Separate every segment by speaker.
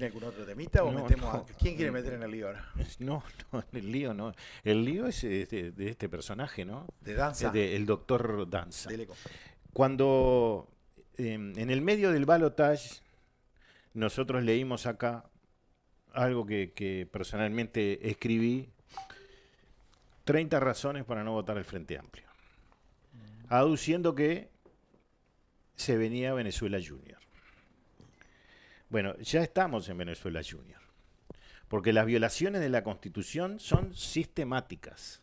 Speaker 1: ¿Tiene algún otro temita o
Speaker 2: No,
Speaker 1: metemos
Speaker 2: no.
Speaker 1: ¿Quién quiere meter en el lío ahora?
Speaker 2: No, no, el lío no. El lío es de este personaje, ¿no?
Speaker 1: ¿De danza?
Speaker 2: El doctor Danza.
Speaker 1: Dele con-
Speaker 2: Cuando en el medio del balotage nosotros leímos acá algo que personalmente escribí, 30 razones para no votar al Frente Amplio, aduciendo que se venía Venezuela Junior. Bueno, ya estamos en Venezuela Junior, porque las violaciones de la Constitución son sistemáticas.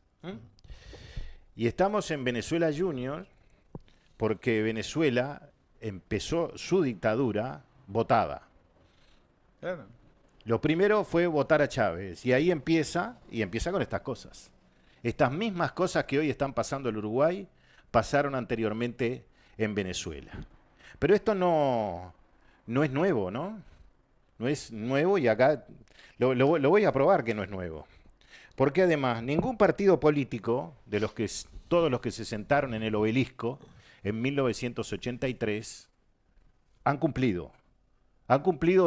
Speaker 2: Y estamos en Venezuela Junior porque Venezuela empezó su dictadura votada.
Speaker 1: Claro.
Speaker 2: Lo primero fue votar a Chávez, y ahí empieza con estas cosas. Estas mismas cosas que hoy están pasando en Uruguay, pasaron anteriormente en Venezuela. Pero esto no es nuevo, ¿no? No es nuevo, y acá lo voy a probar que no es nuevo. Porque además, ningún partido político, todos los que se sentaron en el Obelisco en 1983, han cumplido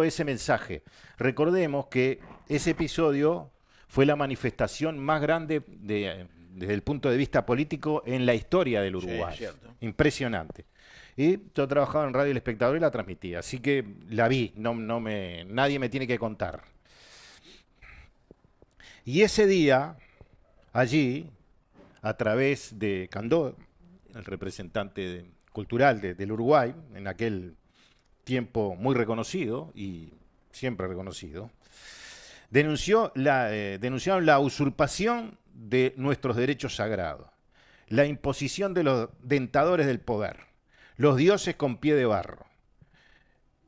Speaker 2: ese mensaje. Recordemos que ese episodio fue la manifestación más grande desde el punto de vista político en la historia del Uruguay.
Speaker 1: Sí, cierto.
Speaker 2: Impresionante. Y yo trabajaba en Radio El Espectador y la transmitía, así que la vi, nadie me tiene que contar. Y ese día, allí, a través de Candó, el representante cultural del Uruguay, en aquel tiempo muy reconocido y siempre reconocido, denunciaron la usurpación de nuestros derechos sagrados, la imposición de los dentadores del poder, los dioses con pie de barro,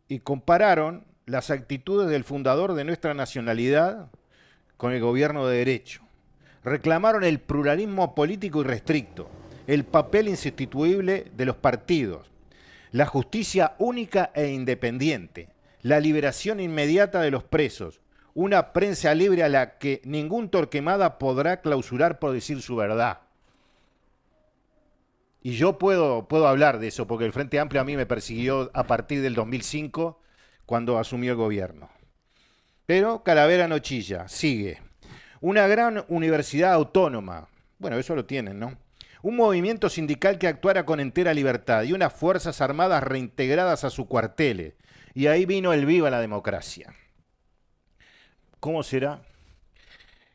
Speaker 2: y compararon las actitudes del fundador de nuestra nacionalidad con el gobierno de derecho. Reclamaron el pluralismo político irrestricto, el papel insustituible de los partidos, la justicia única e independiente, la liberación inmediata de los presos, una prensa libre a la que ningún Torquemada podrá clausurar por decir su verdad. Y yo puedo hablar de eso, porque el Frente Amplio a mí me persiguió a partir del 2005, cuando asumió el gobierno. Pero Calavera no chilla, sigue. Una gran universidad autónoma, bueno, eso lo tienen, ¿no? Un movimiento sindical que actuara con entera libertad y unas fuerzas armadas reintegradas a sus cuarteles. Y ahí vino el viva la democracia. ¿Cómo será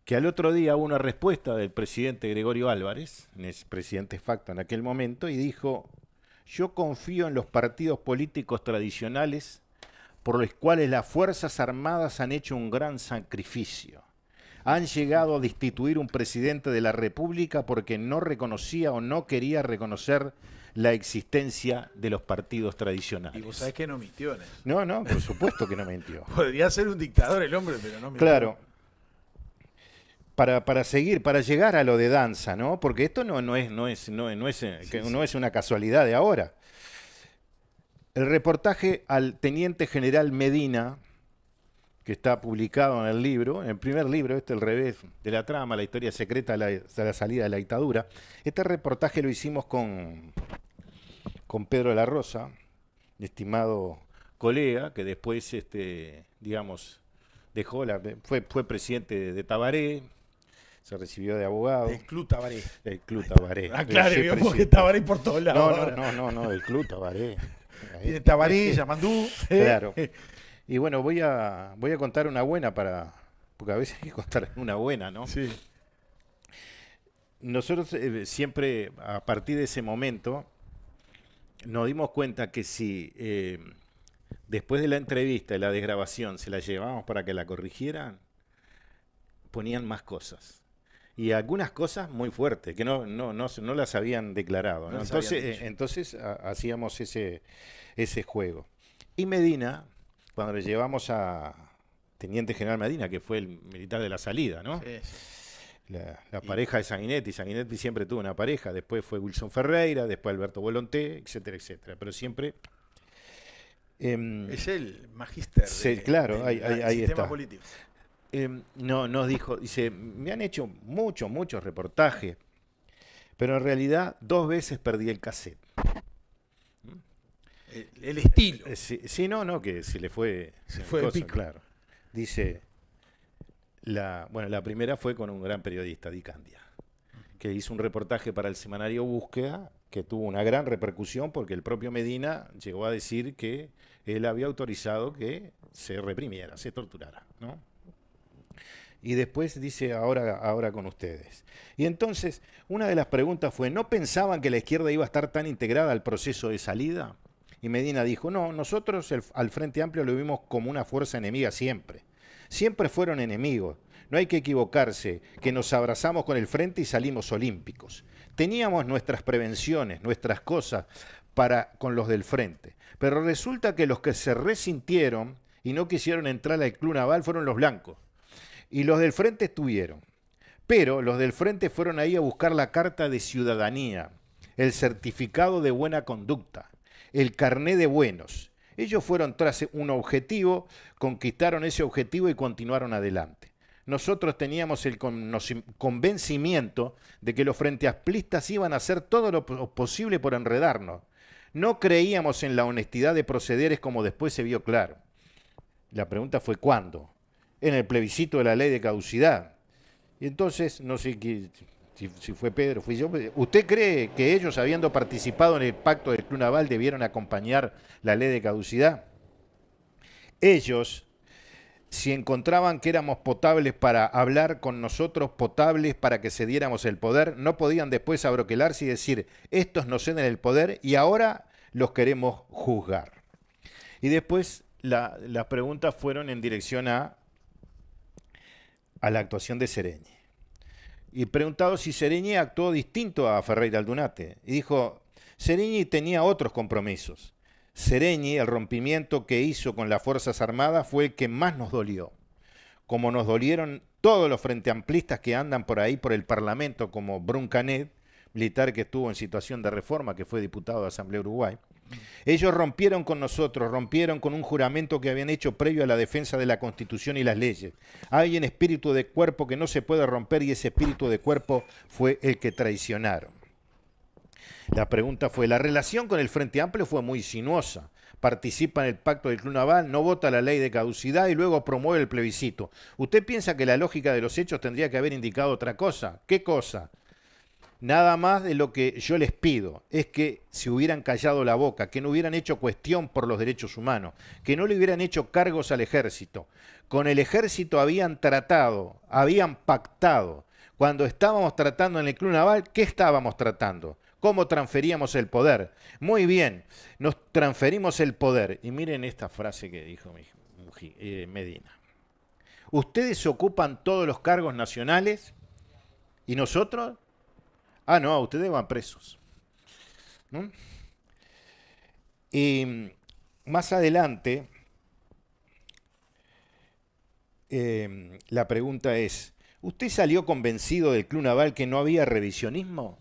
Speaker 2: que al otro día hubo una respuesta del presidente Gregorio Álvarez, presidente facto en aquel momento, y dijo: yo confío en los partidos políticos tradicionales por los cuales las Fuerzas Armadas han hecho un gran sacrificio? Han llegado a destituir un presidente de la República porque no reconocía o no quería reconocer la existencia de los partidos tradicionales.
Speaker 1: Y vos sabés que no mintió en eso.
Speaker 2: No, por supuesto que no mintió.
Speaker 1: Podría ser un dictador el hombre, pero no mintió.
Speaker 2: Claro. Para llegar a lo de Danza, ¿no? Porque esto no es una casualidad de ahora. El reportaje al teniente general Medina, que está publicado en el libro, en el primer libro, el revés de la trama, la historia secreta de la salida de la dictadura. Este reportaje lo hicimos con Pedro de la Rosa, estimado colega, que después, fue presidente de Tabaré, se recibió de abogado.
Speaker 1: Del Club Tabaré.
Speaker 2: Del Club Tabaré.
Speaker 1: Ah, claro, digamos que Tabaré por todos lados.
Speaker 2: No, del Club Tabaré.
Speaker 1: Tiene Tabaré, Yamandú.
Speaker 2: Claro. Y bueno, voy a contar una buena porque a veces hay que contar una buena, ¿no?
Speaker 1: Sí.
Speaker 2: Nosotros siempre, a partir de ese momento, nos dimos cuenta que si después de la entrevista y la desgrabación se la llevábamos para que la corrigieran, ponían más cosas. Y algunas cosas muy fuertes, que no las habían declarado, ¿no? Entonces hacíamos ese juego. Y Medina, cuando le llevamos a Teniente General Medina, que fue el militar de la salida, ¿no? Sí. La pareja de Sanguinetti. Sanguinetti siempre tuvo una pareja, después fue Wilson Ferreira, después Alberto Volonté, etcétera, etcétera. Pero siempre...
Speaker 1: es el magíster
Speaker 2: claro, ahí
Speaker 1: sistema
Speaker 2: está.
Speaker 1: Político.
Speaker 2: Nos dijo, dice, me han hecho muchos reportajes, pero en realidad 2 veces perdí el cassette.
Speaker 1: El estilo.
Speaker 2: Sí, que se le fue
Speaker 1: de pico.
Speaker 2: Claro. dice, la primera fue con un gran periodista, Di Candia, que hizo un reportaje para el semanario Búsqueda, que tuvo una gran repercusión porque el propio Medina llegó a decir que él había autorizado que se reprimiera, se torturara, ¿no? Y después dice, ahora con ustedes. Y entonces, una de las preguntas fue, ¿no pensaban que la izquierda iba a estar tan integrada al proceso de salida? Y Medina dijo, no, nosotros al Frente Amplio lo vimos como una fuerza enemiga siempre. Siempre fueron enemigos. No hay que equivocarse, que nos abrazamos con el Frente y salimos olímpicos. Teníamos nuestras prevenciones, nuestras cosas con los del Frente. Pero resulta que los que se resintieron y no quisieron entrar al Club Naval fueron los blancos. Y los del Frente estuvieron. Pero los del Frente fueron ahí a buscar la carta de ciudadanía, el certificado de buena conducta, el carné de buenos. Ellos fueron tras un objetivo, conquistaron ese objetivo y continuaron adelante. Nosotros teníamos el convencimiento de que los Frente Amplistas iban a hacer todo lo posible por enredarnos. No creíamos en la honestidad de procederes como después se vio claro. La pregunta fue ¿cuándo? En el plebiscito de la ley de caducidad. Y entonces, no sé si fue Pedro, fui yo. ¿Usted cree que ellos, habiendo participado en el pacto del Club Naval, debieron acompañar la ley de caducidad? Ellos, si encontraban que éramos potables para hablar con nosotros, potables para que cediéramos el poder, no podían después abroquelarse y decir, estos nos ceden el poder y ahora los queremos juzgar. Y después las preguntas fueron en dirección a la actuación de Sereñi. Y preguntado si Sereñi actuó distinto a Ferreira Aldunate. Y dijo, Sereñi tenía otros compromisos. Sereñi, el rompimiento que hizo con las Fuerzas Armadas fue el que más nos dolió. Como nos dolieron todos los frenteamplistas que andan por ahí por el Parlamento, como Bruncanet, militar que estuvo en situación de reforma, que fue diputado de Asamblea Uruguay. Ellos rompieron con nosotros, rompieron con un juramento que habían hecho previo a la defensa de la Constitución y las leyes. Hay un espíritu de cuerpo que no se puede romper y ese espíritu de cuerpo fue el que traicionaron. La pregunta fue, la relación con el Frente Amplio fue muy sinuosa. Participa en el pacto del Club Naval, no vota la ley de caducidad y luego promueve el plebiscito. ¿Usted piensa que la lógica de los hechos tendría que haber indicado otra cosa? ¿Qué cosa? Nada más de lo que yo les pido es que se hubieran callado la boca, que no hubieran hecho cuestión por los derechos humanos, que no le hubieran hecho cargos al ejército. Con el ejército habían tratado, habían pactado. Cuando estábamos tratando en el Club Naval, ¿qué estábamos tratando? ¿Cómo transferíamos el poder? Muy bien, nos transferimos el poder. Y miren esta frase que dijo Medina. Ustedes ocupan todos los cargos nacionales y nosotros... Ah, no, ustedes van presos. ¿No? Y más adelante, la pregunta es, ¿usted salió convencido del Club Naval que no había revisionismo?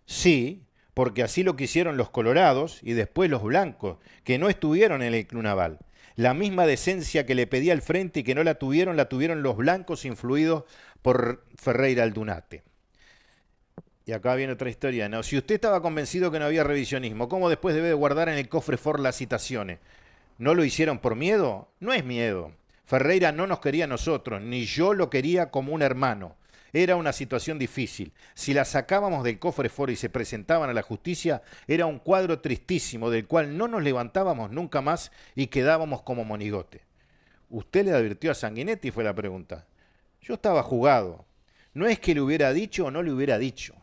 Speaker 2: Sí, porque así lo quisieron los colorados y después los blancos, que no estuvieron en el Club Naval. La misma decencia que le pedía al Frente y que no la tuvieron los blancos influidos por Ferreira Aldunate. Y acá viene otra historia, ¿no? Si usted estaba convencido que no había revisionismo, ¿cómo después debe guardar en el cofre Ford las citaciones? ¿No lo hicieron por miedo? No es miedo. Ferreira no nos quería a nosotros, ni yo lo quería como un hermano. Era una situación difícil. Si las sacábamos del cofre Ford y se presentaban a la justicia, era un cuadro tristísimo del cual no nos levantábamos nunca más y quedábamos como monigote. ¿Usted le advirtió a Sanguinetti? Fue la pregunta. Yo estaba jugado. No es que le hubiera dicho o no le hubiera dicho.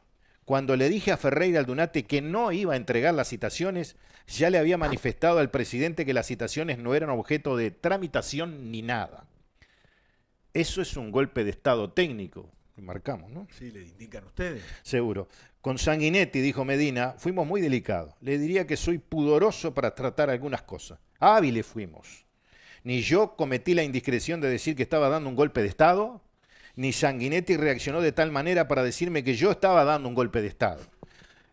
Speaker 2: Cuando le dije a Ferreira Aldunate que no iba a entregar las citaciones, ya le había manifestado al presidente que las citaciones no eran objeto de tramitación ni nada. Eso es un golpe de Estado técnico. Marcamos, ¿no?
Speaker 1: Sí, le indican ustedes.
Speaker 2: Seguro. Con Sanguinetti, dijo Medina, fuimos muy delicados. Le diría que soy pudoroso para tratar algunas cosas. Hábiles fuimos. Ni yo cometí la indiscreción de decir que estaba dando un golpe de Estado, ni Sanguinetti reaccionó de tal manera para decirme que yo estaba dando un golpe de Estado.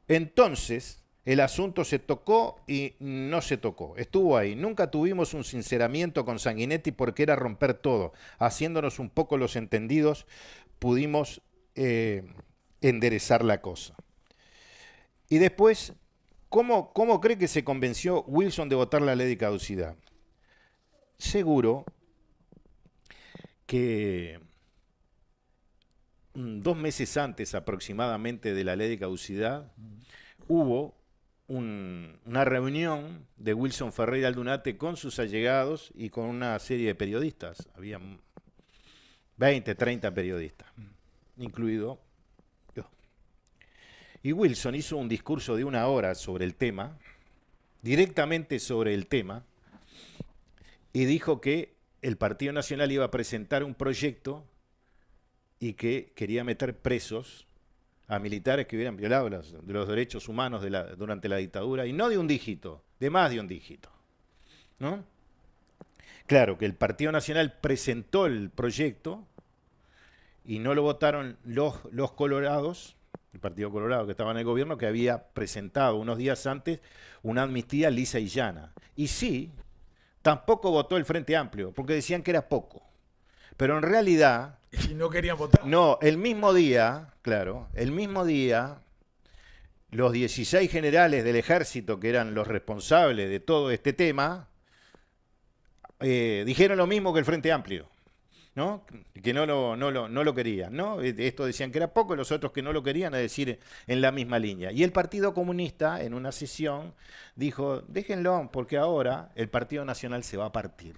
Speaker 2: Entonces, el asunto se tocó y no se tocó. Estuvo ahí. Nunca tuvimos un sinceramiento con Sanguinetti porque era romper todo. Haciéndonos un poco los entendidos, pudimos enderezar la cosa. Y después, ¿cómo cree que se convenció Wilson de votar la ley de caducidad? Seguro que 2 meses antes aproximadamente de la ley de caducidad hubo una reunión de Wilson Ferreira Aldunate con sus allegados y con una serie de periodistas. Había 20, 30 periodistas, incluido yo. Y Wilson hizo un discurso de 1 hora sobre el tema, directamente sobre el tema, y dijo que el Partido Nacional iba a presentar un proyecto y que quería meter presos a militares que hubieran violado los derechos humanos durante la dictadura, y no de un dígito, de más de un dígito, ¿no? Claro que el Partido Nacional presentó el proyecto y no lo votaron los colorados, el Partido Colorado que estaba en el gobierno, que había presentado unos días antes una amnistía lisa y llana. Y sí, tampoco votó el Frente Amplio, porque decían que era poco. Pero en realidad...
Speaker 1: ¿Y no querían votar?
Speaker 2: No, el mismo día, claro, el mismo día, los 16 generales del ejército, que eran los responsables de todo este tema, dijeron lo mismo que el Frente Amplio, ¿no? Que no lo querían, ¿no? Estos decían que era poco, los otros que no lo querían, es decir, en la misma línea. Y el Partido Comunista, en una sesión, dijo, déjenlo, porque ahora el Partido Nacional se va a partir.